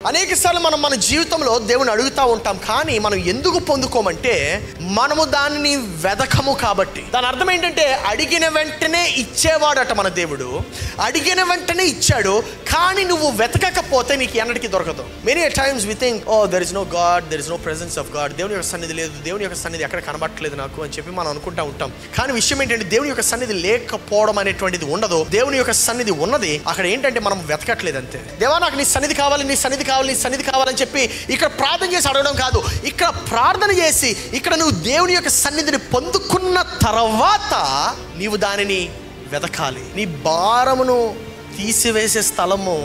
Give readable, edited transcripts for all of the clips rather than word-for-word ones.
అనేకసార్లు మనం మన జీవితంలో దేవుని అడుగుతూ ఉంటాం, కానీ మనం ఎందుకు పొందుకోమంటే మనము దానిని వెదకము కాబట్టి. దాని అర్థం ఏంటంటే అడిగిన వెంటనే ఇచ్చేవాడట మన దేవుడు. అడిగిన వెంటనే ఇచ్చాడు, కానీ నువ్వు వెతకకపోతే నీకు ఎన్నటికీ దొరకదు. Many times we think, oh there is no God, there is no presence of God. దేవుని యొక్క సన్నిధి లేదు, దేవుని యొక్క సన్నిధి ఎక్కడ కనబట్టలేదు నాకు అని చెప్పి మనం అనుకుంటా ఉంటాం. కానీ విషయం ఏంటంటే దేవుని యొక్క సన్నిధి లేకపోవడం అనేటువంటిది ఉండదు. దేవుని యొక్క సన్నిధి ఉన్నది. అక్కడ ఏంటంటే మనం వెతకట్లేదు అంతే. దేవా నాకు నీ సన్నిధి కావాలి, నీ సన్నిధి కావాలి, నీ సన్నిధి కావాలని చెప్పి ఇక్కడ ప్రార్థన చేసి అడగడం కాదు. ఇక్కడ ప్రార్థన చేసి ఇక్కడ నువ్వు దేవుని యొక్క సన్నిధిని పొందుకున్న తర్వాత నీవు దానిని వెతకాలి. నీ భారమును తీసివేసే స్థలము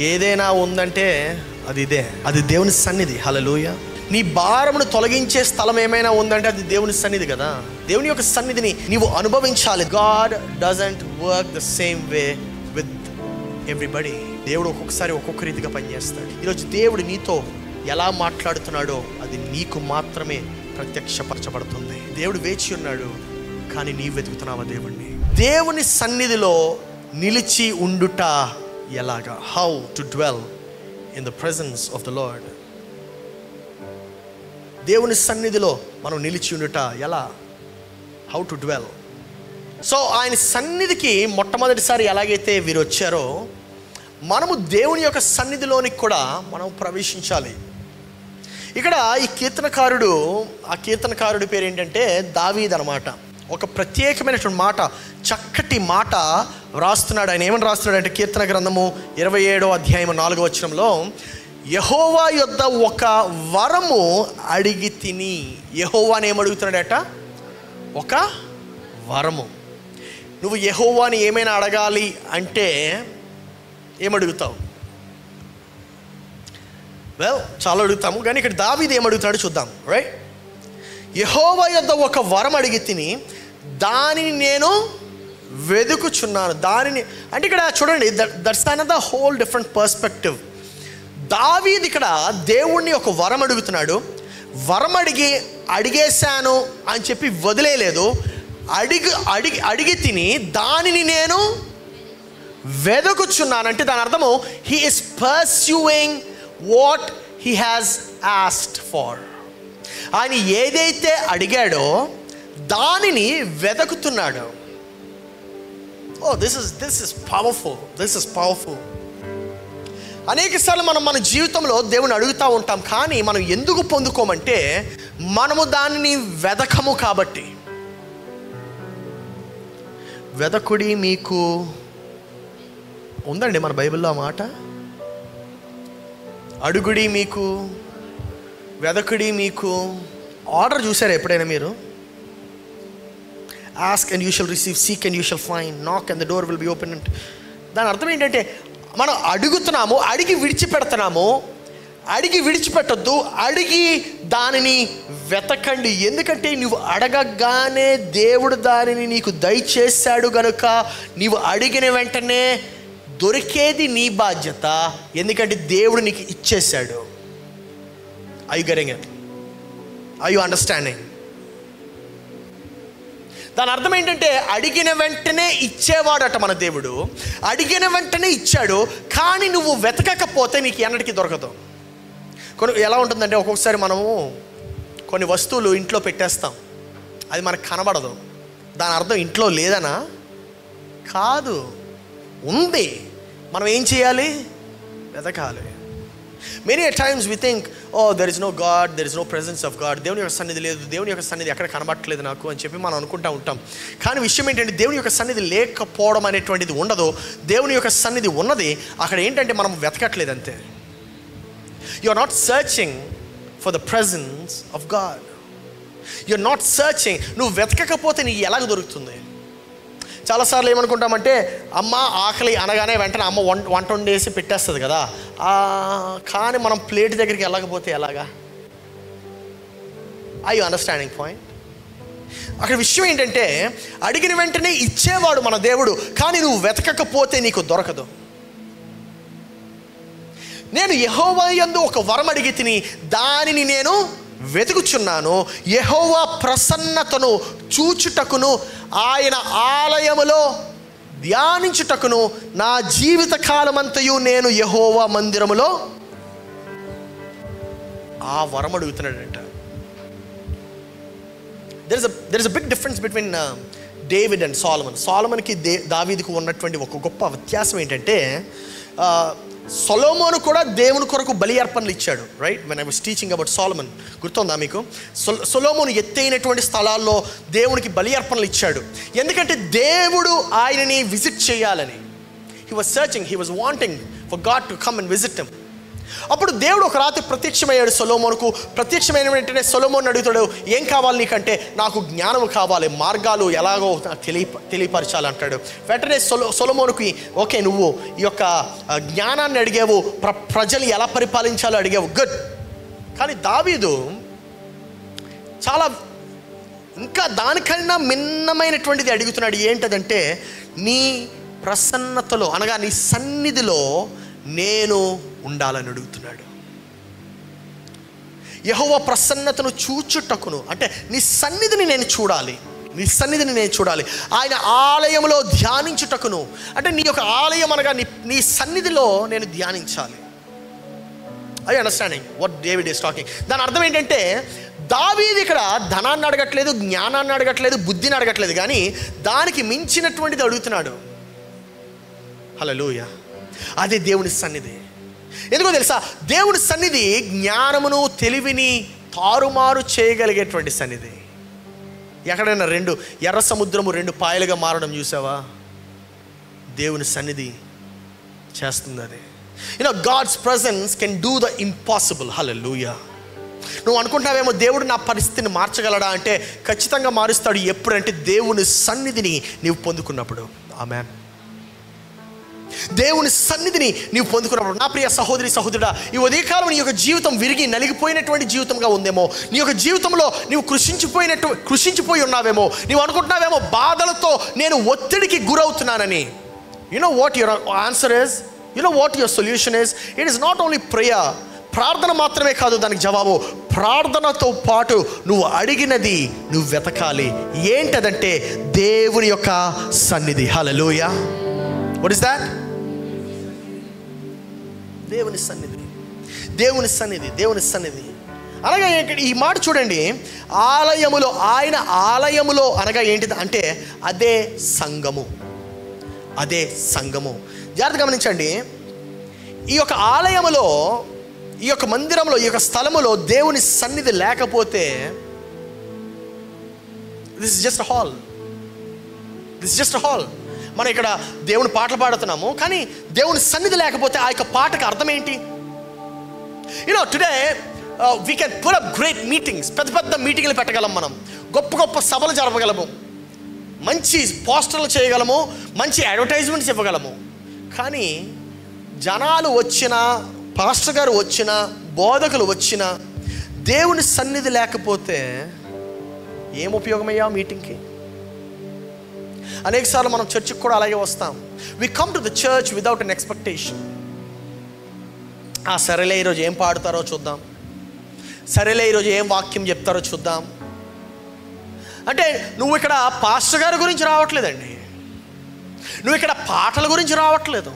ఏదైనా ఉందంటే అది ఇదే, అది దేవుని సన్నిధి. హల్లెలూయా. నీ భారమును తొలగించే స్థలం ఏమైనా ఉందంటే అది దేవుని సన్నిధి కదా. దేవుని యొక్క సన్నిధిని నీవు అనుభవించాలి. God doesn't work the same way with everybody. దేవుడు ఒక్కొక్కసారి ఒక్కొక్క రీతిగా పనిచేస్తాడు. ఈరోజు దేవుడు నీతో ఎలా మాట్లాడుతున్నాడో అది నీకు మాత్రమే ప్రత్యక్షపరచబడుతుంది. దేవుడు వేచి ఉన్నాడు, కానీ నీవు వెతుకుతున్నావా దేవుణ్ణి? దేవుని సన్నిధిలో నిలిచి ఉండుట ఎలాగా? How to dwell in the presence of the lord. దేవుని సన్నిధిలో మనం నిలిచి ఉండుట ఎలా? How to dwell. సో ఆయన సన్నిధికి మొట్టమొదటిసారి ఎలాగైతే వీరు వచ్చారో మనము దేవుని యొక్క సన్నిధిలోనికి కూడా మనం ప్రవేశించాలి. ఇక్కడ ఈ కీర్తనకారుడు, ఆ కీర్తనకారుడి పేరు ఏంటంటే దావీద్ అన్నమాట. ఒక ప్రత్యేకమైనటువంటి మాట, చక్కటి మాట రాస్తున్నాడు. ఆయన ఏమని రాస్తున్నాడు అంటే కీర్తన గ్రంథము 27వ అధ్యాయం 4వ వచనంలో, యెహోవా యొద్ద ఒక వరము అడిగి తిని. యెహోవాని ఏమడుగుతున్నాడట? ఒక వరము. నువ్వు యెహోవాని ఏమైనా అడగాలి అంటే ఏమడుగుతావు? చాలా అడుగుతాము, కానీ ఇక్కడ దావీదు ఏమడుగుతాడు చూద్దాం. రైట్, యెహోవా యొద్ద ఒక వరం అడిగి తిని దానిని నేను వెదుకుచున్నాను. దానిని అంటే ఇక్కడ చూడండి, that's another whole different perspective. దావీదు ఇక్కడ దేవుణ్ణి ఒక వరం అడుగుతున్నాడు. వరం అడిగేశాను అని చెప్పి వదిలేయలేదు. అడిగి తిని దానిని నేను వెదుకుచున్నానంటే దాని అర్థము he is pursuing what he has asked for. ఆయన ఏదైతే అడిగాడో దానిని వెతుకుతున్నాడు. Oh this is powerful. అనేకసార్లు మనం మన జీవితంలో దేవుని అడుగుతూ ఉంటాం, కానీ మనం ఎందుకు పొందుకోమంటే మనము దానిని వెదకము కాబట్టి. వెదకుడి మీకు ఉందండి మన బైబిల్లో ఆ మాట. అడుగుడి మీకు, వెదకుడి మీకు. ఆర్డర్ చూసారా ఎప్పుడైనా మీరు? Ask and you shall receive, seek and you shall find, నాక్ and the door will be open. దాని అర్థం ఏంటంటే మనం అడుగుతున్నాము, అడిగి విడిచిపెడుతున్నాము. అడిగి విడిచిపెట్టద్దు, అడిగి దానిని వెతకండి. ఎందుకంటే నువ్వు అడగగానే దేవుడు దానిని నీకు దయచేశాడు గనుక నీవు అడిగిన వెంటనే దొరికేది నీ బాధ్యత. ఎందుకంటే దేవుడు నీకు ఇచ్చేశాడు. Are you getting it? Are you understanding? దాని అర్థం ఏంటంటే అడిగిన వెంటనే ఇచ్చేవాడట మన దేవుడు. అడిగిన వెంటనే ఇచ్చాడు, కానీ నువ్వు వెతకకపోతే నీకు ఎన్నటికీ దొరకదు. ఎలా ఉంటుందంటే ఒక్కొక్కసారి మనము కొన్ని వస్తువులు ఇంట్లో పెట్టేస్తాం, అది మనకు కనబడదు. దాని అర్థం ఇంట్లో లేదనా? కాదు, ఉంది. మనం ఏం చేయాలి? వెతకాలి. Many times we think, oh there is no God, there is no presence of God. దేవుని యొక్క సన్నిధి లేదు, దేవుని యొక్క సన్నిధి ఎక్కడ కనబట్టలేదు నాకు అని చెప్పి మనం అనుకుంటూ ఉంటాం. కానీ విషయం ఏంటంటే దేవుని యొక్క సన్నిధి లేకపోవడం అనేటువంటిది ఉండదు. దేవుని యొక్క సన్నిధి ఉన్నది. అక్కడ ఏంటంటే మనం వెతకట్లేదు అంతే. You are not searching for the presence of God. You are not searching. నువ్వు వెతకకపోతే నీకు ఎలాగ దొరుకుతుంది? చాలాసార్లు ఏమనుకుంటామంటే అమ్మ ఆకలి అనగానే వెంటనే అమ్మ వంట వండేసి పెట్టేస్తుంది కదా. కానీ మనం ప్లేట్ దగ్గరికి వెళ్ళకపోతే ఎలాగా? I you understanding point? అక్కడ విషయం ఏంటంటే అడిగిన వెంటనే ఇచ్చేవాడు మన దేవుడు, కానీ నువ్వు వెతకకపోతే నీకు దొరకదు. నేను యెహోవా యందు ఒక వరం అడిగి తిని దానిని నేను వెతుకుచున్నాను. యెహోవా ప్రసన్నతను చూచుటకును ఆయన ఆలయములో ధ్యానించుటకును నా జీవిత కాలమంతయు నేను యెహోవా మందిరములో ఆ వరం అడుగుతున్నాడంట. there is a big difference between David and సొలొమోన్కి దావీదుకు ఉన్నటువంటి ఒక గొప్ప వ్యత్యాసం ఏంటంటే, సొలొమోను కూడా దేవుని కొరకు బలి అర్పణలు ఇచ్చాడు. Right, when I was teaching about Solomon, గుర్తుందా మీకు? సొలొమోను ఎత్తైనటువంటి స్థలాల్లో దేవునికి బలి అర్పణలు ఇచ్చాడు. ఎందుకంటే దేవుడు ఆయనని విజిట్ చేయాలని. He was searching, he was wanting for God to come and visit him. అప్పుడు దేవుడు ఒక రాత్రి ప్రత్యక్షమయ్యాడు సొలొమోనుకు. ప్రత్యక్షమైన వెంటనే సొలొమోన్ అడుగుతాడు, ఏం కావాలి నీకంటే? నాకు జ్ఞానం కావాలి, మార్గాలు ఎలాగో తెలియపరచాలి అంటాడు. వెంటనే సొలొమోనుకి, ఓకే నువ్వు ఈ యొక్క జ్ఞానాన్ని అడిగావు, ప్రజలు ఎలా పరిపాలించాలో అడిగావు, గుడ్. కానీ దావీదు చాలా ఇంకా దానికన్నా భిన్నమైనటువంటిది అడుగుతున్నాడు. ఏంటదంటే, నీ ప్రసన్నతలో అనగా నీ సన్నిధిలో నేను ఉండాలని అడుగుతున్నాడు. యెహోవా ప్రసన్నతను చూచుటకును, అంటే నీ సన్నిధిని నేను చూడాలి, నీ సన్నిధిని నేను చూడాలి. ఆయన ఆలయంలో ధ్యానించుటకును, అంటే నీ యొక్క ఆలయం అనగా నీ సన్నిధిలో నేను ధ్యానించాలి. I understanding what David is talking. దాని అర్థం ఏంటంటే, దావీదు ఇక్కడ ధనాన్ని అడగట్లేదు, జ్ఞానాన్ని అడగట్లేదు, బుద్ధిని అడగట్లేదు, కానీ దానికి మించినటువంటిది అడుగుతున్నాడు. హల్లెలూయా. అదే దేవుని సన్నిధి. ఎందుకో తెలుసా? దేవుని సన్నిధి జ్ఞానమును తెలివిని తారుమారు చేయగలిగేటువంటి సన్నిధి. ఎక్కడైనా ఎర్ర సముద్రము 2 పాయలుగా మారడం చూసావా? దేవుని సన్నిధి చేస్తుంది అది. God's presence can do the impossible. హల్లెలూయా. నువ్వు అనుకుంటావేమో దేవుడు నా పరిస్థితిని మార్చగలడా అంటే, ఖచ్చితంగా మారుస్తాడు. ఎప్పుడంటే దేవుని సన్నిధిని నీవు పొందుకున్నప్పుడు. ఆమేన్. దేవుని సన్నిధిని నీవు పొందుకున్నప్పుడు. నా ప్రియ సహోదరి సహోదరుడా, ఈ ఉదయకాలం నీ యొక్క జీవితం విరిగి నలిగిపోయినటువంటి జీవితంగా ఉందేమో, నీ యొక్క జీవితంలో నీవు కృషించిపోయి ఉన్నావేమో, నీవు అనుకుంటున్నావేమో బాధలతో నేను ఒత్తిడికి గురవుతున్నానని. You know what your answer is, you know what your solution is. It is not only prayer. ప్రార్థన మాత్రమే కాదు దానికి జవాబు. ప్రార్థనతో పాటు నువ్వు అడిగినది నువ్వు వెతకాలి. ఏంటదంటే దేవుని యొక్క సన్నిధి. హల్లెలూయా. What is that? దేవుని సన్నిధి, దేవుని సన్నిధి, దేవుని సన్నిధి అనగా ఈ మాట చూడండి. ఆలయములో, ఆయన ఆలయములో అనగా ఏంటిది అంటే అదే సంఘము, అదే సంఘము. జాగ్రత్త గమనించండి. ఈ యొక్క ఆలయములో, ఈ యొక్క మందిరంలో, ఈ యొక్క స్థలములో దేవుని సన్నిధి లేకపోతే this is just hall, this just hall. మనం ఇక్కడ దేవుని పాటలు పాడుతున్నాము, కానీ దేవుని సన్నిధి లేకపోతే ఆ యొక్క పాటకు అర్థం ఏంటి? Today we can put up great meetings. పెద్ద మీటింగ్లు పెట్టగలం, మనం గొప్ప సభలు జరపగలము, మంచి పోస్టర్లు చేయగలము, మంచి అడ్వర్టైజ్మెంట్స్ ఇవ్వగలము. కానీ జనాలు వచ్చినా, పాస్టర్ గారు వచ్చినా, బోధకులు వచ్చినా దేవుని సన్నిధి లేకపోతే ఏం ఉపయోగమయ్యా మీటింగ్కి? అనేకసార్లు మనం చర్చికి కూడా అలాగే వస్తాం. We come to the church without an expectation. సరేలే ఈరోజు ఏం పాడుతారో చూద్దాం, సరేలే ఈరోజు ఏం వాక్యం చెప్తారో చూద్దాం. అంటే నువ్వు ఇక్కడ పాస్టర్ గారి గురించి రావట్లేదండి, నువ్వు ఇక్కడ పాటల గురించి రావట్లేదు,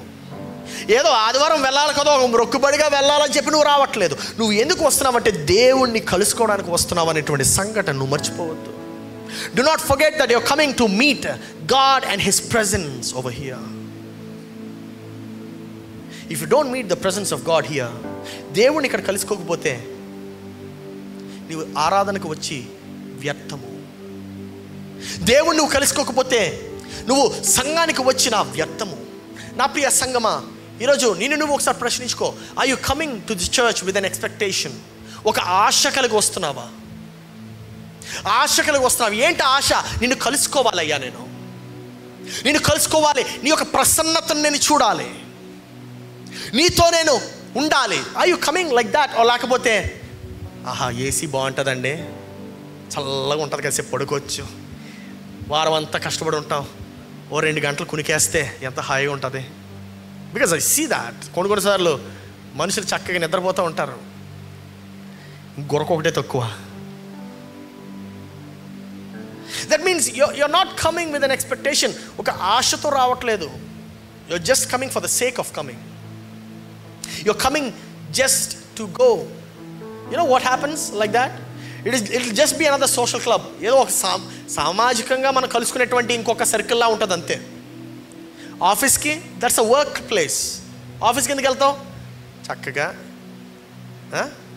ఏదో ఆదివారం వెళ్ళాలి కదా, ఒక మొక్కుబడిగా వెళ్ళాలని చెప్పి నువ్వు రావట్లేదు. నువ్వు ఎందుకు వస్తున్నావంటే దేవుణ్ణి కలుసుకోవడానికి వస్తున్నావు అనేటువంటి సంఘటన నువ్వు మర్చిపోవద్దు. Do not forget that you're coming to meet God and His presence over here. If you don't meet the presence of God here, దేవుణ్ణి ఇక్కడ కలుసుకోకపోతే నీవు ఆరాధనకు వచ్చి వ్యర్థము. దేవుణ్ణి నువ్వు కలుసుకోకపోతే నువ్వు సంఘానికి వచ్చిన వ్యర్థము. నా ప్రియ సంఘమా, ఈరోజు నువ్వు ఒకసారి ప్రశ్నించుకో. Are you coming to the church with an expectation? ఒక ఆశ కలిగి వస్తున్నావా? ఆశ కలిగి వస్తున్నావు. ఏంటి ఆశ? నిన్ను కలుసుకోవాలయ్యా, నిన్ను కలుసుకోవాలి, నీ యొక్క ప్రసన్నతను నేను చూడాలి, నీతో నేను ఉండాలి. Are you coming like that? లేకపోతే ఏసీ బాగుంటుందండి, చల్లగా ఉంటుంది, కాసేపు పడుకోవచ్చు, వారం అంతా కష్టపడి ఉంటాం, ఓ 2 గంటలు కునికేస్తే ఎంత హాయిగా ఉంటుంది. Because I see that. కొన్నిసార్లు మనుషులు చక్కగా నిద్రపోతూ ఉంటారు, గొరకొకటే తక్కువ. That means you're not coming with an expectation. ఒక ఆశతో రావట్లేదు. You're just coming for the sake of coming. You're coming just to go. You know what happens like that? It'll just be another social club. ఏదో ఒక సామాజికంగా మనం కలుసుకునేటువంటి ఇంకొక సర్కిల్లా ఉంటుంది అంతే. ఆఫీస్కి దట్స్ అ వర్క్ ప్లేస్. ఆఫీస్కి ఎందుకు వెళ్తావు? చక్కగా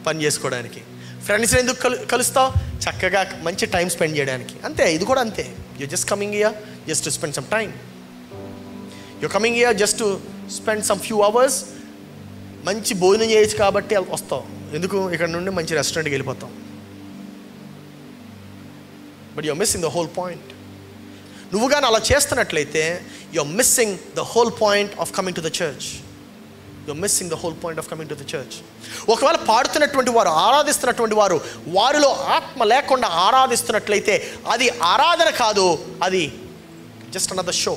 పని చేసుకోవడానికి. ఫ్రెండ్స్ని ఎందుకు కలుస్తావు? చక్కగా మంచి టైం స్పెండ్ చేయడానికి. అంతే, ఇది కూడా అంతే. You just coming here just to spend some time. You coming here just to spend some few hours. మంచి భోజనం చేయొచ్చు కాబట్టి వస్తావు. ఎందుకు? ఇక్కడ నుండి మంచి రెస్టారెంట్కి వెళ్ళిపోతాం. But you're missing the whole point. నువ్వు కానీ అలా చేస్తున్నట్లయితే you're missing the whole point of coming to the church. You're missing the whole point of coming to the church. ఒకవేళ పాడుతున్నటువంటి వారు, ఆరాధిస్తున్నటువంటి వారు వారిలో ఆత్మ లేకుండా ఆరాధిస్తున్నట్లయితే అది ఆరాధన కాదు, అది just another show.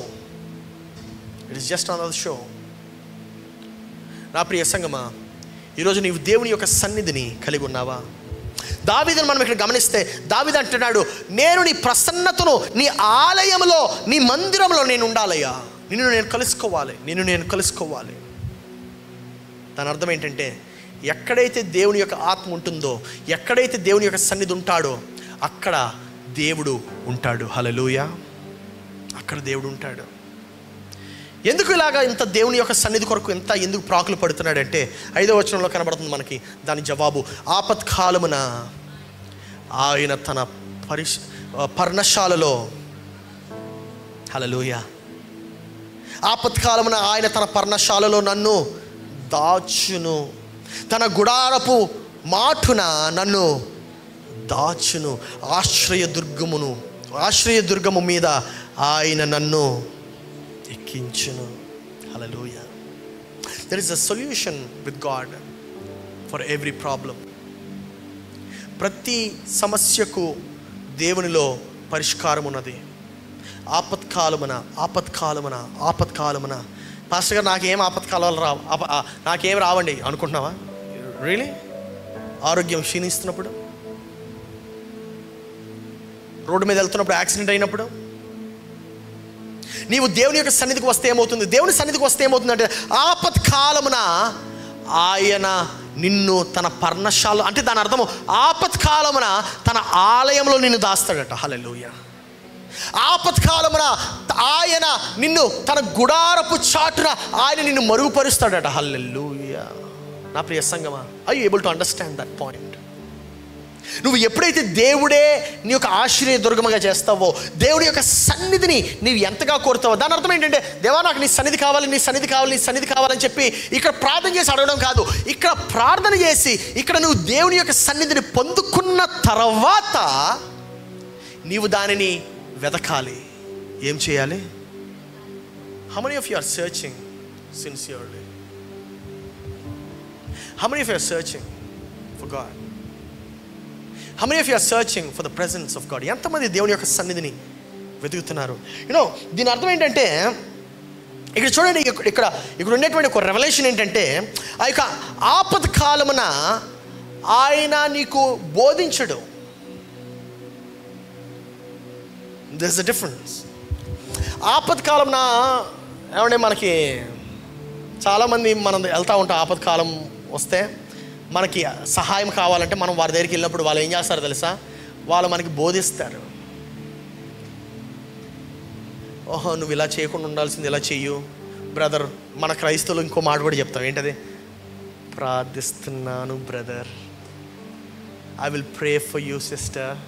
It is just another show. నా ప్రియ సంగమా, ఈరోజు నీవు దేవుని యొక్క సన్నిధిని కలిగి ఉన్నావా? దావీదును మనం ఇక్కడ గమనిస్తే దావీదు అంటున్నాడు, నేను నీ ప్రసన్నతను నీ ఆలయంలో, నీ మందిరంలో నేను ఉండాలయ్యా, నిన్ను నేను కలుసుకోవాలి. దాని అర్థం ఏంటంటే, ఎక్కడైతే దేవుని యొక్క ఆత్మ ఉంటుందో, ఎక్కడైతే దేవుని యొక్క సన్నిధి ఉంటాడో అక్కడ దేవుడు ఉంటాడు. హల్లెలూయా. అక్కడ దేవుడు ఉంటాడు. ఎందుకు ఇలాగా ఇంత దేవుని యొక్క సన్నిధి కొరకు ఎందుకు ప్రాకులు పడుతున్నాడంటే 5వ వచనంలో కనబడుతుంది మనకి దాని జవాబు. ఆపత్కాలమున ఆయన తన పర్ణశాలలో, హల్లెలూయా, ఆపత్కాలమున ఆయన తన పర్ణశాలలో నన్ను దాచును, తన గుడారపు మాటున నన్ను దాచును, ఆశ్రయదుర్గము మీద ఆయన నన్ను ఎక్కించును. హల్లెలూయా. There is a solution with God for every problem. ప్రతి సమస్యకు దేవునిలో పరిష్కారం ఉన్నది. ఆపత్కాలమున పాస్టర్ గారు నాకేం ఆపత్కాలాలు నాకేం రావండి అనుకుంటున్నావా? రియలీ? ఆరోగ్యం క్షీణిస్తున్నప్పుడు, రోడ్డు మీద వెళ్తున్నప్పుడు, యాక్సిడెంట్ అయినప్పుడు, నీవు దేవుని యొక్క సన్నిధికి వస్తే ఏమవుతుంది? దేవుని సన్నిధికి వస్తే ఏమవుతుందంటే ఆపత్కాలమున ఆయన నిన్ను తన పర్ణశాల, అంటే దాని అర్థము ఆపత్కాలమున తన ఆలయంలో నిన్ను దాస్తాడట. హల్లెలూయా. ఆపత్కాలమున ఆయన నిన్ను తన గుడారపు చాటున ఆయన నిన్ను మరుగుపరుస్తాడట. హల్లెలూయా. నా ప్రియ సంగమా, are you able to understand that point? నువ్వు ఎప్పుడైతే దేవుడే నీ యొక్క ఆశ్రయదుర్గముగా చేస్తావో, దేవుడి యొక్క సన్నిధిని నీవు ఎంతగా కోరుతావో, దాని అర్థం ఏంటంటే, దేవా నాకు నీ సన్నిధి కావాలని చెప్పి ఇక్కడ ప్రార్థన చేసి అడగడం కాదు. ఇక్కడ ప్రార్థన చేసి ఇక్కడ నువ్వు దేవుని యొక్క సన్నిధిని పొందుకున్న తర్వాత నీవు దానిని వెతకాలి. ఏం చేయాలి? How many of you are searching sincerely? How many of you are searching for God? How many of you are searching for the presence of God? ఎంతమంది దేవుని యొక్క సన్నిధిని వెతుకుతున్నారు? దీని అర్థం ఏంటంటే, ఇక్కడ చూడండి, ఇక్కడ ఉండేటువంటి ఒక రెవల్యూషన్ ఏంటంటే, ఆ యొక్క ఆపత్కాలమున ఆయన నీకు బోధించడు. There's a difference. ఆపత్కాలమున ఏమంటే, మనకి చాలామంది మనం వెళ్తూ ఉంటాం. ఆపత్కాలం వస్తే మనకి సహాయం కావాలంటే మనం వారి దగ్గరికి వెళ్ళినప్పుడు వాళ్ళు ఏం చేస్తారో తెలుసా? వాళ్ళు మనకి బోధిస్తారు. ఓహో, నువ్వు ఇలా చేయకుండా ఉండాల్సింది, ఇలా చెయ్యు బ్రదర్. మన క్రైస్తవులు ఇంకో మాట కూడా చెప్తాం. ఏంటది? ప్రార్థిస్తున్నాను brother, I will pray for you sister.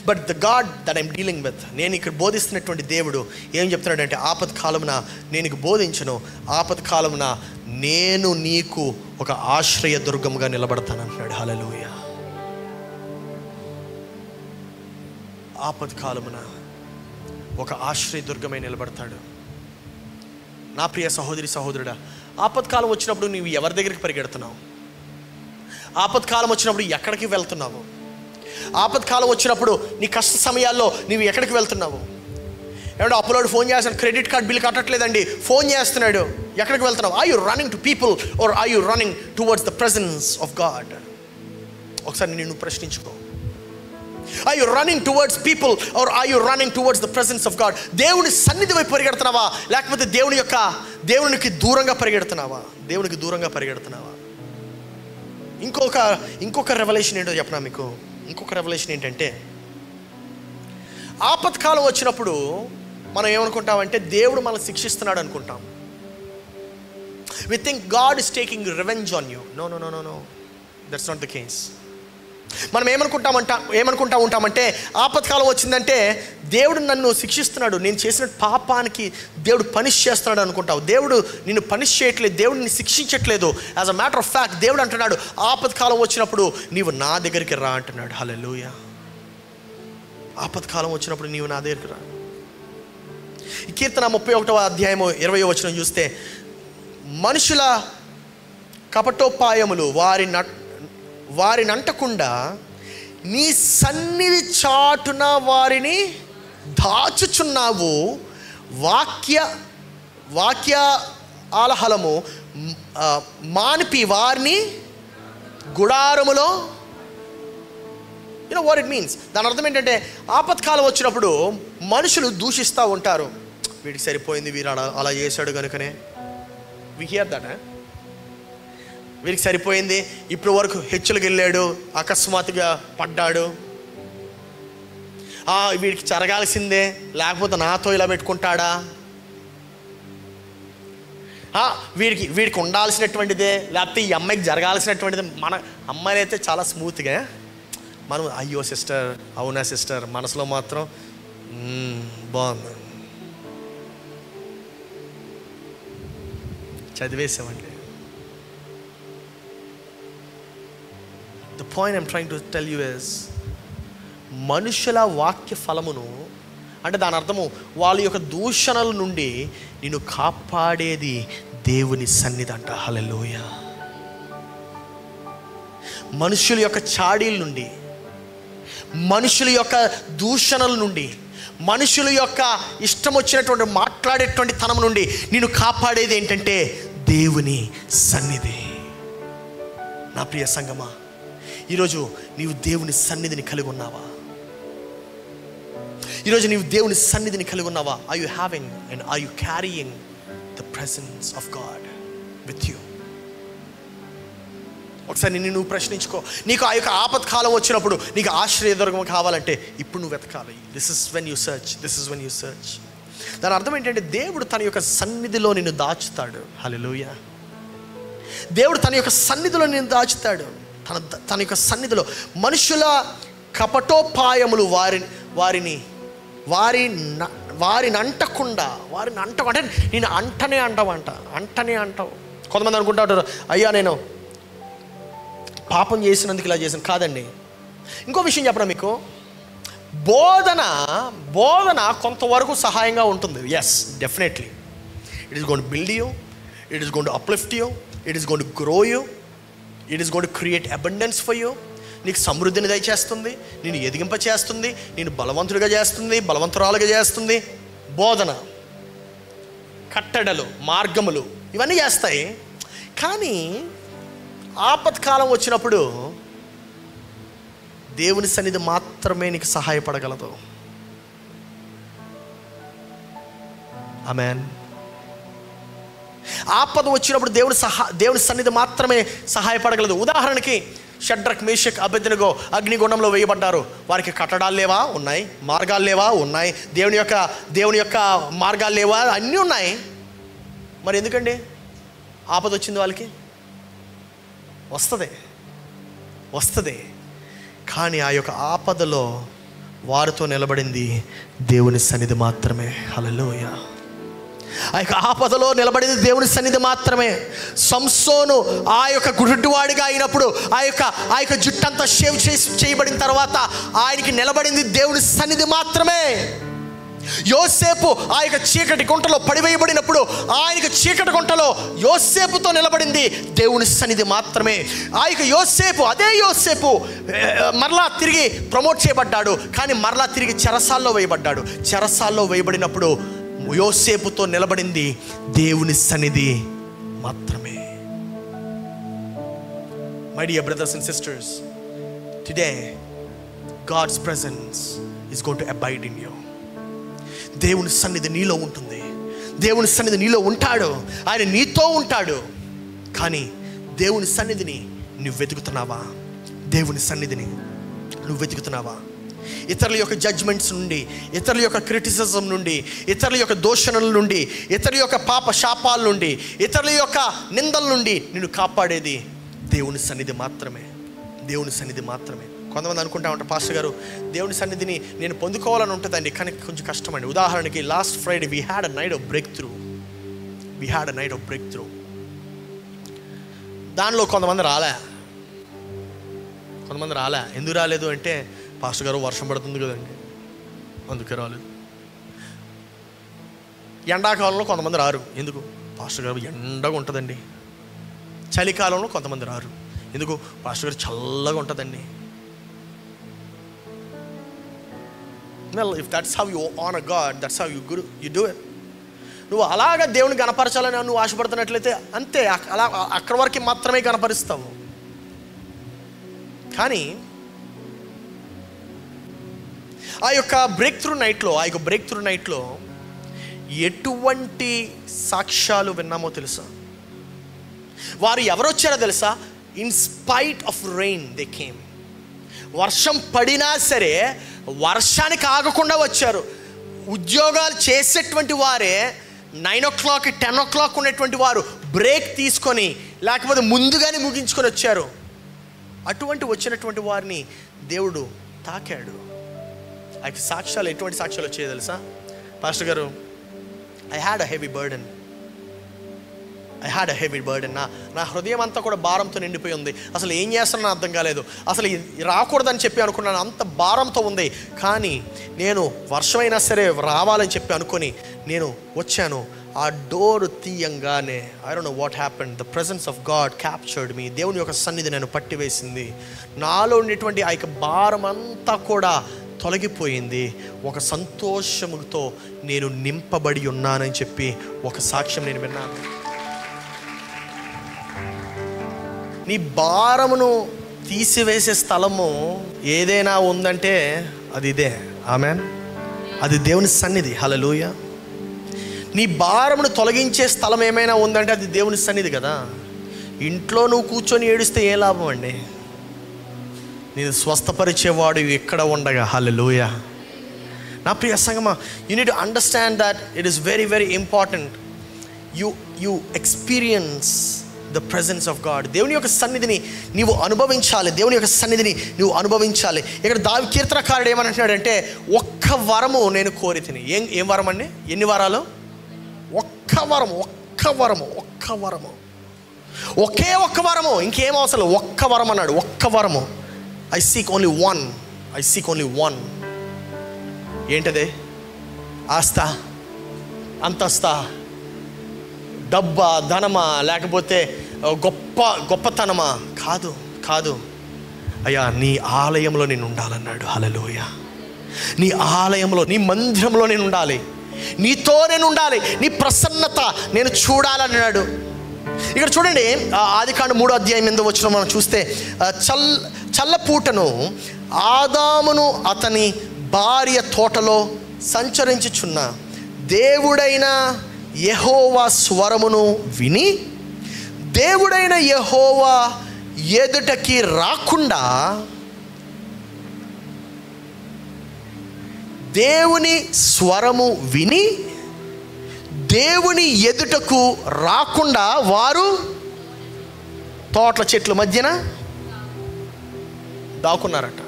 But the God that I'm dealing with, నేను ఇక్కడ బోధిస్తున్నటువంటి దేవుడు ఏం చెప్తున్నాడంటే, ఆపత్కాలమున నేను నీకు బోధించను, ఆపత్కాలమున నేను నీకు ఒక ఆశ్రయ దుర్గముగా నిలబడతాను అంటున్నాడు. హల్లెలూయా. ఆపత్కాలమున ఒక ఆశ్రయ దుర్గమై నిలబడతాడు. నా ప్రియ సహోదరి సహోదరుడా, ఆపత్కాలం వచ్చినప్పుడు నువ్వు ఎవరి దగ్గరికి పరిగెడుతున్నావు? ఆపత్కాలం వచ్చినప్పుడు ఎక్కడికి వెళ్తున్నావు? ఆపత్కాలం వచ్చినప్పుడు నీ కష్ట సమయాల్లో నువ్వు ఎక్కడికి వెళ్తున్నావు? ఏమంటే అప్పులోడు ఫోన్ చేస్తాడు, క్రెడిట్ కార్డ్ బిల్ కట్టట్లేదండి, ఫోన్ చేస్తున్నాడు, ఎక్కడికి వెళ్తున్నావు? Are you running to people or are you running towards the presence of God? ఒకసారి నిన్ను ప్రశ్నించుకో. Are you running towards people or are you running towards the presence of God? దేవుని సన్నిధి వైపు పరిగెడుతున్నావా, లేకపోతే దేవునికి దూరంగా పరిగెడుతున్నావా? దేవునికి దూరంగా పరిగెడుతున్నావా? ఇంకొక రెవల్యూషన్ ఏంటో చెప్పనా మీకు. ఇంకొక రెవల్యూషన్ ఏంటంటే, ఆపత్కాలం వచ్చినప్పుడు మనం ఏమనుకుంటామంటే దేవుడు మనల్ని శిక్షిస్తున్నాడు అనుకుంటాం. We think God is taking revenge on you. No. That's not the case. మనం ఏమనుకుంటా ఉంటామంటే ఆపత్కాలం వచ్చిందంటే దేవుడు నన్ను శిక్షిస్తున్నాడు, నేను చేసిన పాపానికి దేవుడు పనిష్ చేస్తున్నాడు అనుకుంటావు. దేవుడు నిన్ను పనిష్ చేయట్లేదు, దేవుడు నిన్ను శిక్షించట్లేదు. As a matter of fact దేవుడు అంటున్నాడు, ఆపత్కాలం వచ్చినప్పుడు నీవు నా దగ్గరికి రా అంటున్నాడు. హల్లెలూయా. ఆపత్కాలం వచ్చినప్పుడు నీవు నా దగ్గరికి రా. ఈ కీర్తన 31వ అధ్యాయము 20వ వచనం చూస్తే, మనుషుల కపటోపాయములు వారినంటకుండా నీ సన్నిధి చాటున వారిని దాచుచున్నావు, వాక్య ఆలహలము మానిపి వారిని గుడారములో. You know what it means? దాని అర్థం ఏంటంటే, ఆపత్కాలం వచ్చినప్పుడు మనుషులు దూషిస్తూ ఉంటారు. వీడికి సరిపోయింది, వీరు అలా చేశాడు కనుకనే. We hear that, వీరికి సరిపోయింది, ఇప్పుడు వరకు హెచ్చులకు వెళ్ళాడు, అకస్మాత్తుగా పడ్డాడు, వీడికి జరగాల్సిందే, లేకపోతే నాతో ఇలా పెట్టుకుంటాడా, వీడికి ఉండాల్సినటువంటిదే, లేకపోతే ఈ అమ్మాయికి జరగాల్సినటువంటిదే. మన అమ్మాయిలు అయితే చాలా స్మూత్గా మనం అయ్యో సిస్టర్, అవునా సిస్టర్, మనసులో మాత్రం బాగుంది, చదివేసామండి. The point I'm trying to tell you is, మనుషుల వాక్య ఫలమును అంటే దాని అర్థము వాళ్ళ యొక్క దూషణల నుండి నిన్ను కాపాడేది దేవుని సన్నిధి అంట. హల్లెలూయా. మనుషుల యొక్క చాడీల నుండి, మనుషుల యొక్క దూషణల నుండి, మనుషుల యొక్క ఇష్టం వచ్చినటువంటి మాట్లాడేటువంటి తనం నుండి నిన్ను కాపాడేది ఏంటంటే దేవుని సన్నిధి. నా ప్రియ సంగమా, ఈరోజు నీవు దేవుని సన్నిధిని కలిగి ఉన్నావా? ఈరోజు నీవు దేవుని సన్నిధిని కలిగి ఉన్నావా? Are you having and are you carrying the presence of God with you? ఒకసారి నిన్ను నువ్వు ప్రశ్నించుకో. నీకు ఆ యొక్క ఆపత్కాలం వచ్చినప్పుడు నీకు ఆశ్రయదుర్గం కావాలంటే ఇప్పుడు నువ్వు వెతకాలి. This is when you search. దాని అర్థం ఏంటంటే దేవుడు తన యొక్క సన్నిధిలో నిన్ను దాచుతాడు. హల్లెలూయా. దేవుడు తన యొక్క సన్నిధిలో నిన్ను దాచుతాడు. తన యొక్క సన్నిధిలో మనుషుల కపటోపాయములు వారిని అంటకుండా అంటే నేను అంటనే అంటావు. కొంతమంది అనుకుంటారు, అయ్యా నేను పాపం చేసినందుకు ఇలా చేశాను. కాదండి. ఇంకో విషయం చెప్పనా మీకు, బోధన కొంతవరకు సహాయంగా ఉంటుంది. Yes, definitely it is going to build you, it is going to uplift you, it is going to grow you, it is going to create abundance for you. నీకు సమృద్ధిని దయచేస్తుంది, నేను ఎదిగింప చేస్తుంది, నేను బలవంతుడిగా చేస్తుంది, బలవంతురాలుగా చేస్తుంది. బోధన, కట్టడలు, మార్గములు ఇవన్నీ చేస్తాయి. కానీ ఆపత్కాలం వచ్చినప్పుడు దేవుని సన్నిధి మాత్రమే నీకు సహాయపడగలదు. ఆమేన్. ఆపద వచ్చినప్పుడు దేవుని సన్నిధి మాత్రమే సహాయపడగలదు. ఉదాహరణకి షడ్రక్, మేషక్, అబేద్నెగో అగ్నిగుండంలో వేయబడ్డారు. వారికి కట్టడాలు లేవా? ఉన్నాయి. మార్గాలు లేవా? ఉన్నాయి. దేవుని యొక్క మార్గాలు లేవా? అన్నీ ఉన్నాయి. మరి ఎందుకండి ఆపద వచ్చింది? వాళ్ళకి వస్తుంది. కానీ ఆ యొక్క ఆపదలో వారితో నిలబడింది దేవుని సన్నిధి మాత్రమే. హల్లెలూయా. ఆ యొక్క ఆపదలో నిలబడింది దేవుని సన్నిధి మాత్రమే. సంసోను ఆ యొక్క గుడ్డివాడిగా అయినప్పుడు ఆ యొక్క జుట్టంతా షేవ్ చేయబడిన తర్వాత ఆయనకి నిలబడింది దేవుని సన్నిధి మాత్రమే. యోసేపు ఆ యొక్క చీకటి గుంటలో పడివేయబడినప్పుడు ఆయనకు చీకటి గుంటలో యోసేపుతో నిలబడింది దేవుని సన్నిధి మాత్రమే. ఆ యొక్క అదే యోసేపు మరలా తిరిగి ప్రమోట్ చేయబడ్డాడు, కానీ మరలా తిరిగి చెరసాల్లో వేయబడ్డాడు. చెరసాల్లో వేయబడినప్పుడు యోసేపుతో నిలబడింది దేవుని సన్నిధి మాత్రమే. My dear brothers and sisters, today God's presence is going to abide in you. దేవుని సన్నిధి నీలో ఉంటుంది. దేవుని సన్నిధి నీలో ఉంటాడు. ఆయన నీతో ఉంటాడు. కానీ దేవుని సన్నిధిని నువ్వు వెతుకుతున్నావా? దేవుని సన్నిధిని నువ్వు వెతుకుతున్నావా? ఇతరుల యొక్క జడ్జ్మెంట్స్ నుండి, ఇతరుల యొక్క క్రిటిసిజం నుండి, ఇతరుల యొక్క దూషణల నుండి, ఇతరుల యొక్క పాప శాపాల నుండి, ఇతరుల యొక్క నిందల నుండి నిన్ను కాపాడేది దేవుని సన్నిధి మాత్రమే. దేవుని సన్నిధి మాత్రమే. కొంతమంది అనుకుంటా ఉంటారు, పాస్టర్ గారు దేవుని సన్నిధిని నేను పొందుకోవాలని ఉంటుందండి, కానీ కొంచెం కష్టమండి. ఉదాహరణకి last Friday we had a knight of break through. దానిలో కొంతమంది రాలే. ఎందుకు రాలేదు అంటే, పాస్టర్ గారు వర్షం పడుతుంది కదండి అందుకే రాలేదు. ఎండాకాలంలో కొంతమంది రారు. ఎందుకు? పాస్టర్ గారు ఎండగా ఉంటుందండి. చలికాలంలో కొంతమంది రారు. ఎందుకు? పాస్టర్ గారు చల్లగా ఉంటుందండి. Well, if that's how you honor God, that's how you do it. నువ్వు అలాగా దేవుని గణపరచాలని నువ్వు ఆశపడుతున్నట్లయితే అంతే, అలా అక్కడి వరకు మాత్రమే గణపరుస్తావు. కానీ ఆ యొక్క బ్రేక్ త్రూ నైట్లో ఎటువంటి సాక్ష్యాలు విన్నామో తెలుసా? వారు ఎవరు వచ్చారో తెలుసా? In spite of rain they came. వర్షం పడినా సరే వర్షానికి ఆగకుండా వచ్చారు. ఉద్యోగాలు చేసేటువంటి వారే 9 o'clock 10 o'clock ఉన్నటువంటి వారు బ్రేక్ తీసుకొని లేకపోతే ముందుగానే ముగించుకొని వచ్చారు. అటువంటి వచ్చినటువంటి వారిని దేవుడు తాకాడు. ఆ సాక్ష్యాలు ఎటువంటి సాక్ష్యాలు వచ్చాయో తెలుసా? పాస్టర్ గారు, I had a heavy burden. నా హృదయం అంతా కూడా భారంతో నిండిపోయి ఉంది. అసలు ఏం చేస్తానో అర్థం కాలేదు. అసలు రాకూడదని చెప్పి అనుకున్నాను, అంత భారంతో ఉంది. కానీ నేను వర్షమైనా సరే రావాలని చెప్పి అనుకొని నేను వచ్చాను. ఆ డోర్ తీయంగానే I don't know what happened, the presence of God captured me. దేవుని యొక్క సన్నిధి నేను పట్టివేసింది. నాలో ఉండేటువంటి ఆ యొక్క భారం అంతా కూడా తొలగిపోయింది. ఒక సంతోషముతో నేను నింపబడి ఉన్నానని చెప్పి ఒక సాక్ష్యం నేను విన్నాను. నీ భారమును తీసివేసే స్థలము ఏదైనా ఉందంటే అది ఇదే. ఆమేన్. అది దేవుని సన్నిధి. హల్లెలూయా. నీ భారమును తొలగించే స్థలం ఏమైనా ఉందంటే అది దేవుని సన్నిధి కదా. ఇంట్లో నువ్వు కూర్చొని ఏడిస్తే ఏ లాభం అండి? నేను స్వస్థపరిచేవాడు ఎక్కడ ఉండగా. హల్లెలూయా. నా ప్రియ సంగమా, you need to understand that it is very very important. You experience the presence of God. దేవుని యొక్క సన్నిధిని నీవు అనుభవించాలి. ఇక్కడ కీర్తనకారుడు ఏమంటున్నాడంటే, ఒక్క వరము నేను కోరితిని. ఏం వరం అండి? ఎన్ని వరాలు? ఒక్క వరము. ఒకే ఒక్క వరము, ఇంకేం అవసరం. ఒక్క వరం అన్నాడు. ఒక్క వరము. I seek only one. ఏంటదే? ఆస్తా, అంతస్తా, డబ్బా, ధనమా, లేకపోతే గొప్పతనమా? కాదు. అయ్యా, నీ ఆలయంలో నేను ఉండాలన్నాడు. హల్లెలూయా. నీ ఆలయంలో, నీ మందిరంలో నేను ఉండాలి. నీతో నేను ఉండాలి. నీ ప్రసన్నత నేను చూడాలన్నాడు. ఇక్కడ చూడండి, ఆదికాండం 3వ అధ్యాయం 8వ వచనం మనం చూస్తే, చల్లపూటను ఆదామును అతని భార్య తోటలో సంచరించుచున్న దేవుడైన యెహోవా స్వరమును విని దేవుడైన యెహోవా ఎదుటకి రాకుండా, దేవుని స్వరము విని దేవుని ఎదుటకు రాకుండా వారు తోటల చెట్ల మధ్యన దాక్కున్నారట.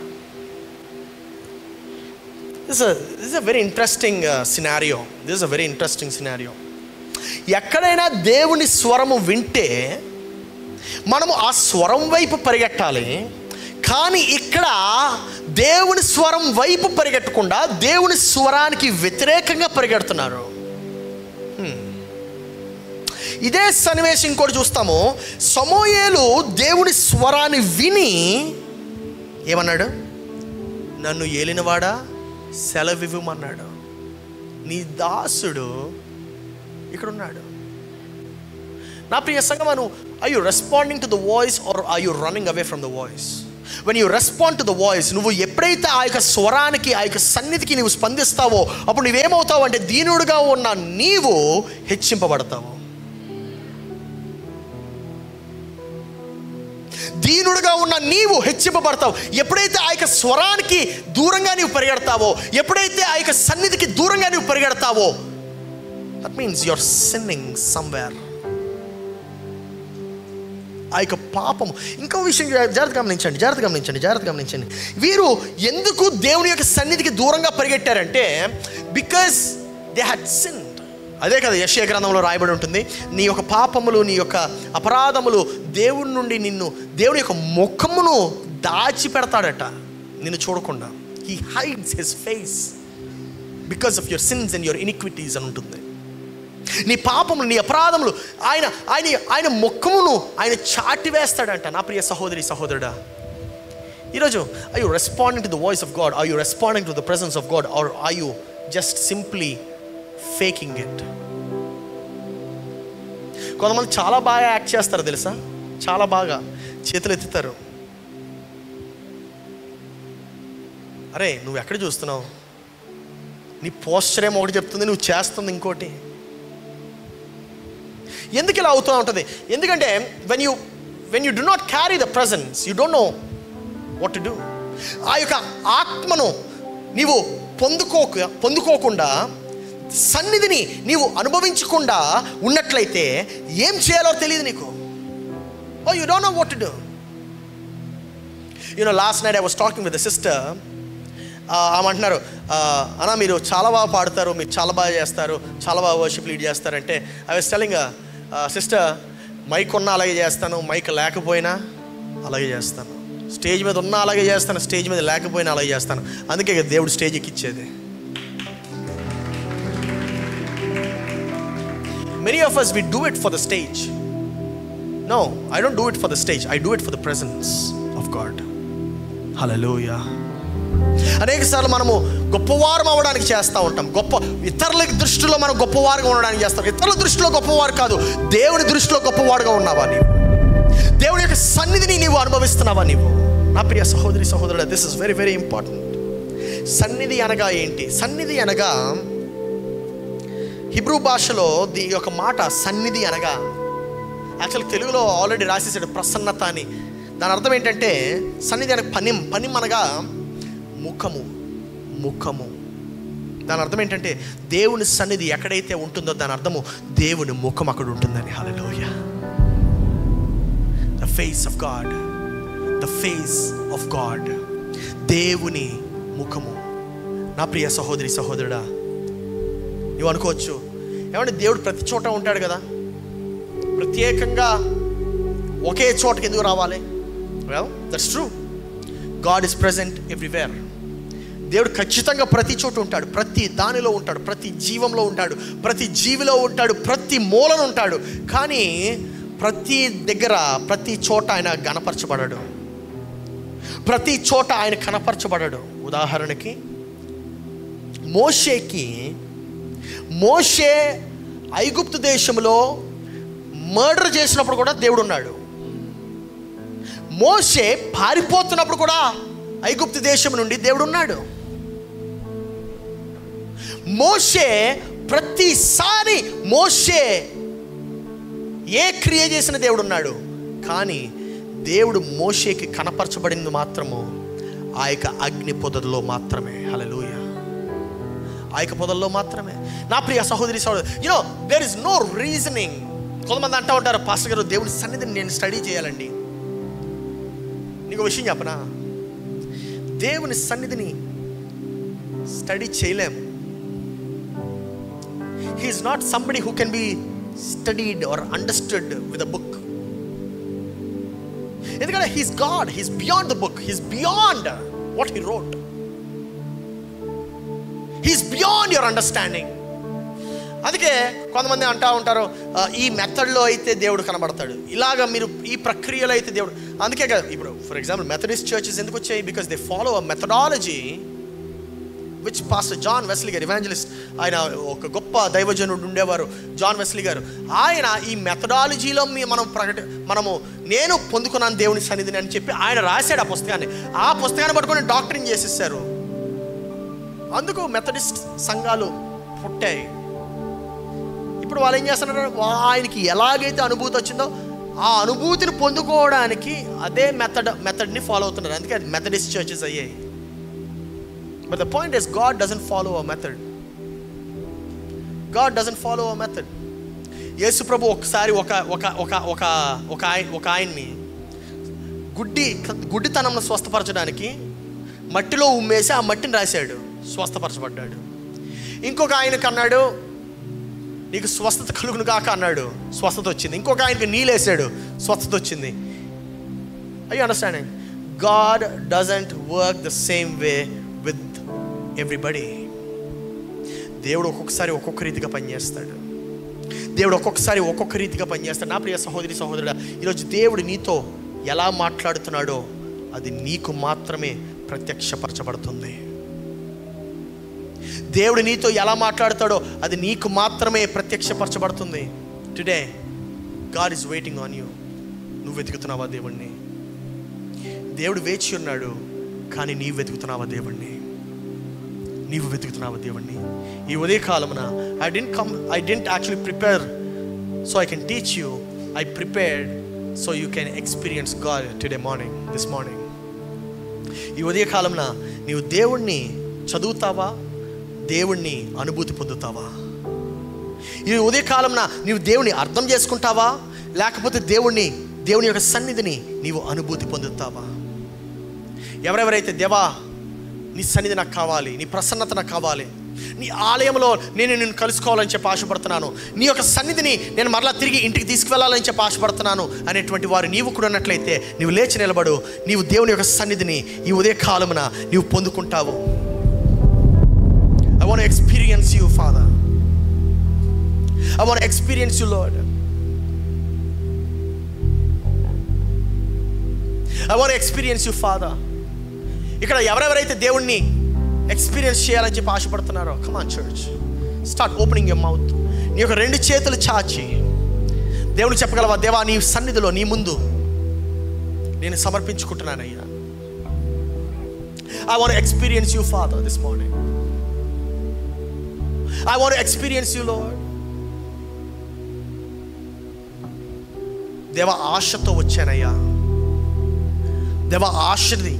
This is a very interesting scenario. ఎక్కడైనా దేవుని స్వరము వింటే మనము ఆ స్వరం వైపు పరిగెట్టాలి. కానీ ఇక్కడ దేవుని స్వరం వైపు పరిగెట్టకుండా దేవుని స్వరానికి వ్యతిరేకంగా పరిగెడుతున్నారు. ఇదే సన్నివేశం ఇంకోటి చూస్తాము. సమూయేలు దేవుని స్వరాన్ని విని ఏమన్నాడు? నన్ను ఏలినవాడా సెలవివ్వమన్నాడు. నీ దాసుడు ఇక్కడ ఉన్నాడు. నా ప్రియ సంగమా, are you responding to the voice or are you running away from the voice? When you respond to the voice, నువ్వు ఎప్పుడైతే ఆ యొక్క స్వరానికి, ఆ యొక్క సన్నిధికి నువ్వు స్పందిస్తావో అప్పుడు నువ్వేమవుతావు అంటే దీనుడుగా ఉన్న నీవు హెచ్చింపబడతావు. దీనుడుగా ఉన్న నీవు హెచ్చింపబడతావు. ఎప్పుడైతే ఆ యొక్క స్వరానికి దూరంగా నీవు పరిగెడతావో, ఎప్పుడైతే ఆ యొక్క సన్నిధికి దూరంగా నీవు పరిగెడతావో, that means you are sinning somewhere. ఆ యొక్క పాపము. ఇంకో విషయం జాగ్రత్త గమనించండి. వీరు ఎందుకు దేవుని యొక్క సన్నిధికి దూరంగా పరిగెట్టారంటే బికాస్ దే హ్యాడ్ సిన్డ్. అదే కదా యెషయా గ్రంథంలో రాయబడి ఉంటుంది, నీ యొక్క పాపములు, నీ యొక్క అపరాధములు దేవుని నుండి దేవుని యొక్క ముఖమును దాచిపెడతాడట నిన్ను చూడకుండా. He hides his face because of your sins and your iniquities అని ఉంటుంది. నీ పాపములు, నీ అపరాధములు ఆయన ముఖమును ఆయన చాటివేస్తాడంట. నా ప్రియ సహోదరి సహోదరుడా, ఈరోజు are you responding to the voice of God? Are you responding to the presence of God? Or are you just simply faking it? కొంతమంది చాలా బాగా యాక్ట్ చేస్తారు తెలుసా, చాలా బాగా చేతులు ఎత్తుతారు. అరే నువ్వు ఎక్కడ చూస్తున్నావు? నీ పోస్చర్ ఏమో ఒకటి చెప్తుంది, నువ్వు చేస్తుంది ఇంకోటి. ఎందుకు ఇలా అవుతూ ఉంటుంది? ఎందుకంటే when you do not carry the presence, you don't know what to do. ఆ యొక్క ఆత్మను నీవు పొందుకోకుండా, సన్నిధిని నీవు అనుభవించకుండా ఉన్నట్లయితే ఏం చేయాలో తెలియదు నీకు. Oh, you don't know what to do. Last night I was talking with a sister. ఆమంటున్నారు, అన్నా మీరు చాలా బాగా పాడతారు, మీరు చాలా బాగా చేస్తారు, చాలా బాగా వర్షిప్ లీడ్ చేస్తారంటే I was telling sister, mike ఉన్నా అలాగే చేస్తాను, మైక్ లేకపోయినా అలాగే చేస్తాను, స్టేజ్ మీద ఉన్నా అలాగే చేస్తాను, స్టేజ్ మీద లేకపోయినా అలాగే చేస్తాను. అందుకే దేవుడు stage ఎక్కిచ్చేది. Many of us, we do it for the stage. No, I don't do it for the stage. I do it for the presence of God. Hallelujah. అనేక సార్లు మనము గొప్పవారం అవ్వడానికి చేస్తూ ఉంటాం. ఇతరుల దృష్టిలో మనం గొప్పవారుగా ఉండడానికి చేస్తాం. ఇతరుల దృష్టిలో గొప్పవారు కాదు, దేవుని దృష్టిలో గొప్పవాడుగా ఉన్నావా నీవు? దేవుని యొక్క సన్నిధిని నీవు అనుభవిస్తున్నావా నీవు? నా ప్రియ సహోదరి సహోదరుడు, this is very very important. సన్నిధి అనగా ఏంటి? సన్నిధి అనగా హిబ్రూ భాషలో ఈ యొక్క మాట సన్నిధి అనగా, యాక్చువల్ తెలుగులో ఆల్రెడీ రాసేసాడు ప్రసన్నత అని. దాని అర్థం ఏంటంటే సన్నిధి అనగా పనిం అనగా ముఖము. దాని అర్థం ఏంటంటే దేవుని సన్నిధి ఎక్కడైతే ఉంటుందో దాని అర్థము దేవుని ముఖం అక్కడ ఉంటుందని. హల్లెలూయా. ద ఫేస్ ఆఫ్ గాడ్, దేవుని ముఖము. నా ప్రియ సహోదరి సహోదరుడా, నువ్వు అనుకోవచ్చు, ఏమంటే దేవుడు ప్రతి చోట ఉంటాడు కదా, ప్రత్యేకంగా ఒకే చోటకి ఎందుకు రావాలి? Well, that's true. God is present everywhere. దేవుడు ఖచ్చితంగా ప్రతి చోట ఉంటాడు, ప్రతి దానిలో ఉంటాడు, ప్రతి జీవంలో ఉంటాడు, ప్రతి జీవిలో ఉంటాడు, ప్రతి మూలను ఉంటాడు. కానీ ప్రతి దగ్గర, ప్రతి చోట ఆయన గణపరచబడడు, ప్రతి చోట ఆయన కనపరచబడడు. ఉదాహరణకి మోషే ఐగుప్తు దేశంలో మర్డర్ చేసినప్పుడు కూడా దేవుడు ఉన్నాడు. మోషే పారిపోతున్నప్పుడు కూడా ఐగుప్తు దేశం నుండి దేవుడు ఉన్నాడు. ప్రతిసారి మోషే ఏ క్రియ చేసిన దేవుడు ఉన్నాడు. కానీ దేవుడు మోషేకి కనపరచబడింది మాత్రము ఆ యొక్క అగ్ని పొదల్లో మాత్రమే. హల్లెలూయా. ఆ యొక్క పొదల్లో మాత్రమే. నా ప్రియ సహోదరి సహోదరు, దేర్ ఇస్ నో రీజనింగ్. కొంతమంది అంటూ ఉంటారు, పాస్టర్ గారు దేవుని సన్నిధిని నేను స్టడీ చేయాలండి. నీకు విషయం చెప్పనా, దేవుని సన్నిధిని స్టడీ చేయలేము. He is not somebody who can be studied or understood with a book. ఎందుకంటే he's God, he's beyond the book, he's beyond what he wrote, he's beyond your understanding. అందుకే కొంతమంది అంటూ ఉంటారు, ఈ మెథడ్లో అయితే దేవుడు కనబడతాడు, ఇలాగా మీరు ఈ ప్రక్రియలో అయితే దేవుడు. అందుకే కదా ఇప్పుడు ఫర్ ఎగ్జాంపుల్ మెథడిస్ట్ చర్చెస్ ఎందుకు వచ్చాయి? Because they follow a methodology which pastor John Wesley గారు, ఇవాంజలిస్ట్, ఆయన ఒక గొప్ప దైవజనుడు ఉండేవారు జాన్ వెస్లీ గారు. ఆయన ఈ మెథడాలజీలో మనము నేను పొందుకున్నాను దేవుని సన్నిధిని అని చెప్పి ఆయన రాశాడు ఆ పుస్తకాన్ని పట్టుకొని డాక్టరింగ్ చేసేసారు. అందుకు మెథడిస్ట్ సంఘాలు పుట్టాయి. ఇప్పుడు వాళ్ళు ఏం చేస్తున్నారు, ఆయనకి ఎలాగైతే అనుభూతి వచ్చిందో ఆ అనుభూతిని పొందుకోవడానికి అదే మెథడ్ని ఫాలో అవుతున్నారు. అందుకే అది మెథడిస్ట్ చర్చెస్ అయ్యాయి. But the point is God doesn't follow a method. God doesn't follow a method. యేసు ప్రభు ఒకసారి ఒక ఆయన్ని గుడ్డితనంలో స్వస్థపరచడానికి మట్టిలో ఉమ్మేసి ఆ మట్టిని రాశాడు, స్వస్థపరచబడ్డాడు. ఇంకొక ఆయనకు అన్నాడు, నీకు స్వస్థత కలుగును కాక అన్నాడు, స్వస్థత వచ్చింది. ఇంకొక ఆయనకి నీళ్ళేసాడు, స్వస్థత వచ్చింది. I you understanding? God doesn't work the same way with everybody. దేవుడు ఒక్కొక్కసారి ఒక్కొక్క రీతిగా పనిచేస్తాడు. దేవుడు ఒక్కొక్కసారి ఒక్కొక్క రీతిగా పనిచేస్తాడు. నా ప్రియ సహోదరి సహోదరుడా, ఈరోజు దేవుడు నీతో ఎలా మాట్లాడుతున్నాడో అది నీకు మాత్రమే ప్రత్యక్షపరచబడుతుంది. దేవుడు నీతో ఎలా మాట్లాడతాడో అది నీకు మాత్రమే ప్రత్యక్షపరచబడుతుంది. Today God is waiting on you. నువ్వు వెతుకుతున్నావా దేవుణ్ణి? దేవుడు వేచి ఉన్నాడు, కానీ నీవు వెతుకుతున్నావా దేవుణ్ణి? నీవు వెతుకుతున్నావా దేవుణ్ణి? ఈ ఉదయకాలమున I didn't actually prepare so I can teach you. I prepared so you can experience God this morning. ఈ ఉదయకాలమున నీవు దేవుణ్ణి చదువుతావా, దేవుణ్ణి అనుభూతి పొందుతావా? ఈ ఉదయకాలంలో నీవు దేవుని అర్థం చేసుకుంటావా, లేకపోతే దేవుని యొక్క సన్నిధిని నీవు అనుభూతి పొందుతావా? ఎవరెవరైతే దేవా నీ సన్నిధి నాకు కావాలి, నీ ప్రసన్నత నాకు కావాలి, నీ ఆలయంలో నేను కలుసుకోవాలని చెప్పి ఆశపడుతున్నాను, నీ యొక్క సన్నిధిని నేను మరలా తిరిగి ఇంటికి తీసుకువెళ్ళాలని చెప్పి ఆశపడుతున్నాను అనేటువంటి వారు నీవు కూడా ఉన్నట్లయితే నీవు లేచి నిలబడు. నీవు దేవుని యొక్క సన్నిధిని ఈ ఉదయకాలమున నీవు పొందుకుంటావు. I want to experience you, Father. I want to experience you, Lord. I want to experience you, Father. ఇక్కడ ఎవరెవరైతే దేవుణ్ణి ఎక్స్పీరియన్స్ చేయాలని చెప్పి ఆశపడుతున్నారో, come on church, start opening your mouth. నీ యొక్క రెండు చేతులు చాచి దేవుడు చెప్పగలవా, దేవా నీ సన్నిధిలో నీ ముందు నేను సమర్పించుకుంటున్నానయ్యా. I want to experience you, Father, this morning. I want to experience you, Lord. దేవా ఆశతో వచ్చానయ్యా, దేవా ఆశని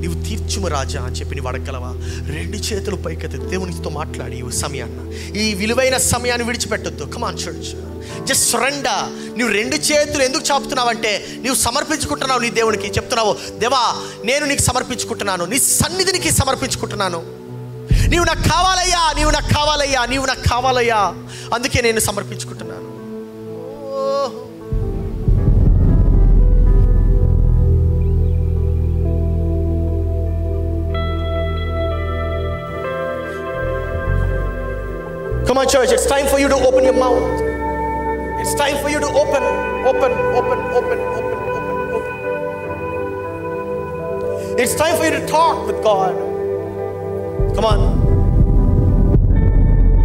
నీవు తీర్చుము రాజా అని చెప్పి నీవు అడగలవా? రెండు చేతులు పైకెత్తి దేవునితో మాట్లాడి ఈ సమయాన్ని, ఈ విలువైన సమయాన్ని విడిచిపెట్టొద్దు. Come on church, just surrender. నువ్వు రెండు చేతులు ఎందుకు చాపుతున్నావంటే నీవు సమర్పించుకుంటున్నావు నీ దేవునికి. చెప్తున్నావు, దేవా నేను నీకు సమర్పించుకుంటున్నాను, నీ సన్నిధినికి సమర్పించుకుంటున్నాను. నీవు నాకు కావాలయ్యా, నీవు నాకు కావాలయ్యా, నీవు నాకు కావాలయ్యా, అందుకే నేను సమర్పించుకుంటున్నాను. Come on church, it's time for you to open your mouth. It's time for you to open. It's time for you to talk with God. Come on.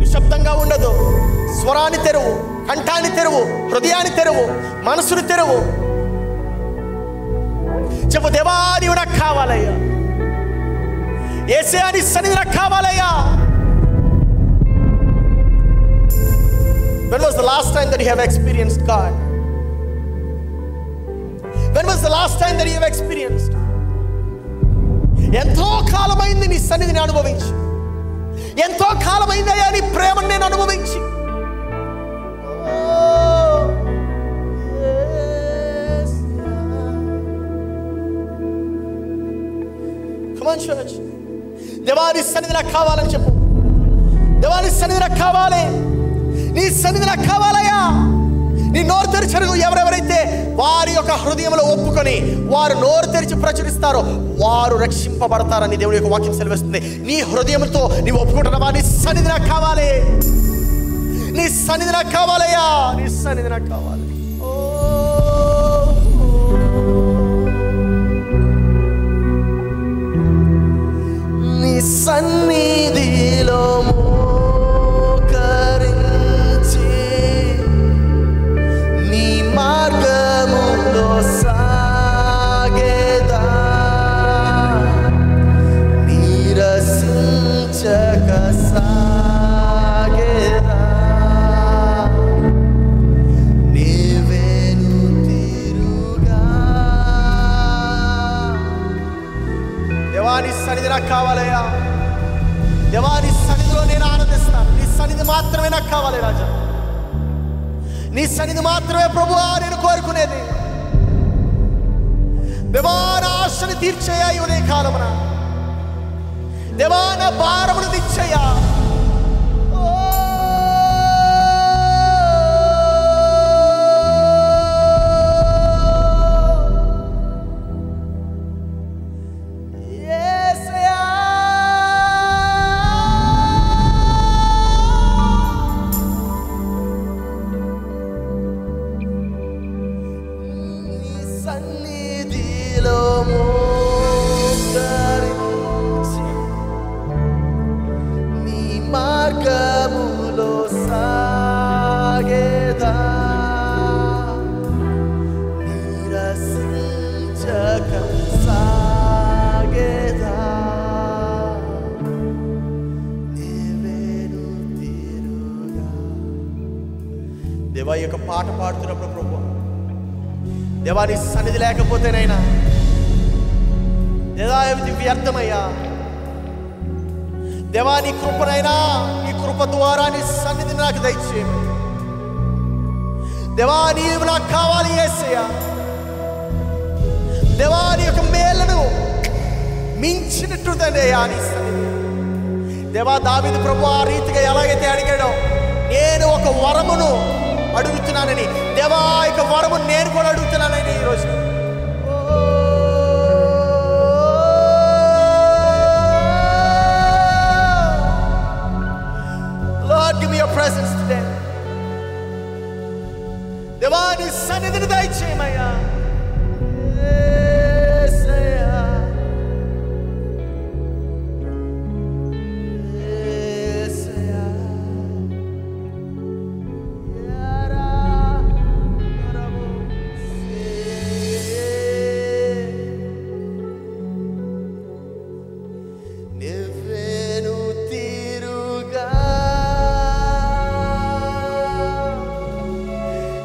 నిశ్శబ్దంగా ఉండదు. స్వరాన్ని తెరువు, కంఠాన్ని తెరువు, హృదయాన్ని తెరువు, మనసుని తెరువు. చెప్పు, దేవా నీవు నాకు కావాలయ్యా, యేసయ్యా నీ సన్నిధి నాకు కావాలయ్యా. When was the last time that you have experienced God? When was the last time that you have experienced? ఎంతో కాలమైంది నీ సన్నిధిని అనుభవించి, ఎంతో కాలమైంది అయ్యా నీ ప్రేమను నేను అనుభవించి. Come on church, దేవా నీ సన్నిధి నాకు కావాలని చెప్పు. దేవా నీ సన్నిధి నాకు కావాలి, నీ సన్నిధి నాకు కావాలయ్యా. నీ నోరు తెరిచి ఎవరెవరైతే వారి యొక్క హృదయంలో ఒప్పుకొని వారు నోరు తెరిచి ప్రచురిస్తారో వారు రక్షింపబడతారని దేవుని యొక్క వాక్యం సెలవిస్తుంది. నీ హృదయంతో నీవు ఒప్పుకుంటున్నావా, నీ సన్నిధి నాకు కావాలి, నీ సన్నిధి నాకు కావాలయ్యా, నీ సన్నిధి నాకు కావాలి. నీ సన్నిధి నాకు కావాలయ్యా. దేవా నీ సన్నిధిలో నేను ఆనందిస్తాను. నీ సన్నిధి మాత్రమే నాకు కావాలి రాజా. నీ సన్నిధి మాత్రమే ప్రభువా నేను కోరుకునేది. దేవా నా ఆశని తీర్చేయ్యా ఈ ఉదయ కాలమున. దేవా నా భారమును దించేయ్యా. దేవా ఈ యొక్క పాట పాడుతున్నప్పుడు ప్రభు, దేవా నీ సన్నిధి లేకపోతేనైనా దేవా ఇది వ్యర్థమయ్యా. దేవా నీ కృపనైనా, నీ కృప ద్వారా నీ సన్నిధిని నాకు దయచేయము. దేవా నీవు నాకు కావాలి యేసయ్యా. దేవా నీ యొక్క మేలును మించినట్టుదయ్యా నీ సన్నిధి. దేవా దావీదు ప్రభు ఆ రీతిగా ఎలాగైతే అడిగాడో, నేను ఒక వరమును అడుగుతున్నానని, దేవా యొక్క వరము నేను కూడా అడుగుతున్నానని ఈరోజు. Lord, give me your presence today. దేవా నీ సన్నిధిని దయచేయమయ్యా.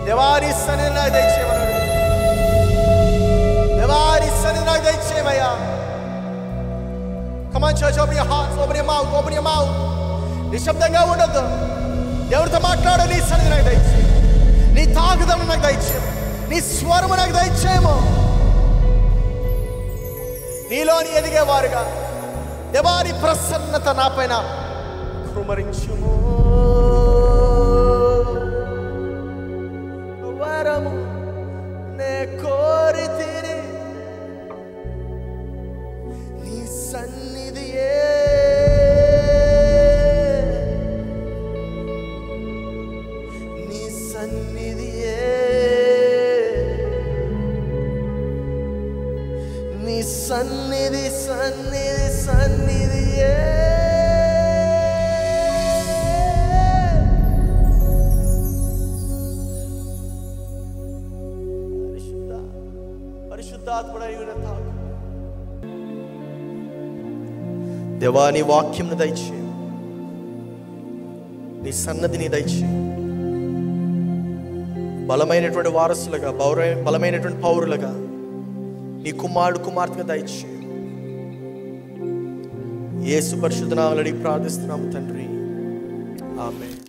దేవారి సన్నిధి నాకు దయచేయమన్నాడు. దేవారి సన్నిధి నాకు దయచేయమయ్యా. Come on church, open your hearts, open your mouth, open your mouth. నిశ్శబ్దంగా ఉండొద్దు. దేవుడితో మాట్లాడు. నీ సన్నిధి నాకు దయచేయి. నీ తాగుదలను నాకు దయచేయము. నీ స్వరము నాకు దయచేయము. నీలోని ఎదిగేవారుగా దేవారి ప్రసన్నత నాపైన కృమరించుము. వరము నే కోరితిని నీ సన్నిధియే. నీ సన్నిధియే. నీ సన్నిధి సన్నిధి సన్నిధియే. దేవా నీ వాక్యంను దయచేయి. నీ సన్నధిని దయచేయి. బలమైనటువంటి వారసులుగా, బలమైనటువంటి పౌరులుగా నీ కుమారుడు కుమార్తెగా దయచేయి. యేసు పరిశుద్ధ నామములో ప్రార్థిస్తున్నాము తండ్రి. ఆమేన్.